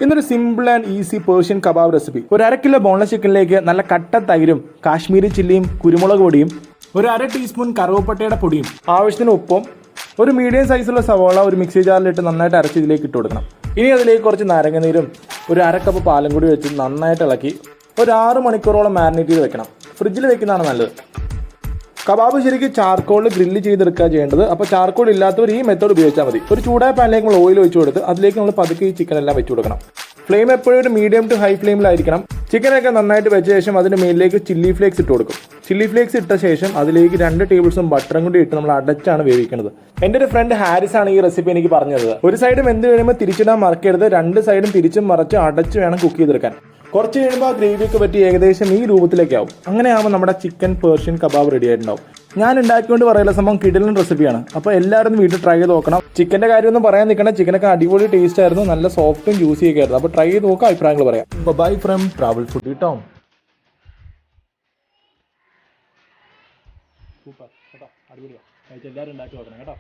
ഇന്നൊരു simple and easy Persian kebab recipe. ഒരു 1/2 kilo boneless ചിക്കനിലേക്ക് നല്ല കട്ട തൈരും കാശ്മീരി ചില്ലിയും കുരുമുളക് പൊടിയും ഒരു 1/2 ടീസ്പൂൺ കറുവപ്പട്ടയുടെ പൊടിയും ആവശ്യത്തിന് ഉപ്പും ഒരു മീഡിയം സൈസുള്ള സവോള ഒരു മിക്സി ജാറിലിട്ട് നന്നായിട്ട് അരച്ച് ഇതിലേക്ക് ഇട്ട് കൊടുക്കണം. ഇനി അതിലേക്ക് കുറച്ച് നാരങ്ങനീരും ഒരു 1/2 കപ്പ് പാലും കൂടി വെച്ച് നന്നായിട്ട് ഇളക്കി ഒരു 6 മണിക്കൂറോളം മാരിനേറ്റ് ചെയ്ത് വെക്കണം. ഫ്രിഡ്ജിൽ വെക്കുന്നതാണ് നല്ലത്. കബാബ് ശരിക്കും ചാർക്കോളിൽ ഗ്രില്ല് ചെയ്തെടുക്കുക ചെയ്യേണ്ടത്. അപ്പോൾ ചാർക്കോൾ ഇല്ലാത്തവർ ഈ മെത്തേഡ് ഉപയോഗിച്ചാൽ മതി. ഒരു ചൂടായ പാനിലേക്ക് നമ്മൾ ഓയിൽ ഒഴിച്ചു കൊടുത്ത് അതിലേക്ക് നമ്മൾ പതുക്കെ ഈ ചിക്കൻ എല്ലാം വെച്ച് കൊടുക്കണം. ഫ്ലെയിം എപ്പോഴും ഒരു മീഡിയം ടു ഹൈ ഫ്ലെയിമിലായിരിക്കണം. ചിക്കനൊക്കെ നന്നായിട്ട് വെച്ച ശേഷം അതിൻ്റെ മേലിലേക്ക് ചില്ലി ഫ്ലേക്സ് ഇട്ട് കൊടുക്കും. ചില്ലി ഫ്ലേക്സ് ഇട്ട ശേഷം അതിലേക്ക് 2 ടേബിൾ സ്പൂൺ ബട്ടറും കൂടി ഇട്ട് നമ്മൾ അടച്ചാണ് വേവിക്കുന്നത്. എൻ്റെ ഒരു ഫ്രണ്ട് ഹാരിസ് ആണ് ഈ റെസിപ്പി എനിക്ക് പറഞ്ഞത്. ഒരു സൈഡും എന്ത് കഴിയുമ്പോൾ തിരിച്ചിടാൻ മറക്കരുത്. 2 സൈഡും തിരിച്ചും മറച്ച് അടച്ച് വേണം കുക്ക് ചെയ്തെടുക്കാൻ. കുറച്ച് കഴിയുമ്പോൾ ആ ഗ്രേവിയൊക്കെ പറ്റി ഏകദേശം ഈ രൂപത്തിലേക്കാവും. അങ്ങനെയാകുമ്പോൾ നമ്മുടെ ചിക്കൻ പേർഷ്യൻ കബാബ് റെഡി ആയിട്ടുണ്ടാവും. ഞാൻ ഉണ്ടാക്കിക്കൊണ്ട് പറയുന്ന സംഭവം കിടിലൻ റെസിപ്പിയാണ്. അപ്പോൾ എല്ലാവരും വീട്ടിൽ ട്രൈ ചെയ്ത് നോക്കണം. ചിക്കൻ്റെ കാര്യമൊന്നും പറയാൻ നിൽക്കണം. ചിക്കനൊക്കെ അടിപൊളി ടേസ്റ്റ് ആയിരുന്നു. നല്ല സോഫ്റ്റും ജ്യൂസി ഒക്കെ ആയിരുന്നു. അപ്പോൾ ട്രൈ ചെയ്ത് നോക്കാം, അഭിപ്രായങ്ങൾ പറയാം. ബൈ ഫ്രം ട്രാവൽ ഫുഡ് കേട്ടോ. സൂപ്പർ കേട്ടോ, അടിപൊളിയാണ്. എല്ലാവരും ഉണ്ടാക്കി നോക്കണം കേട്ടോ.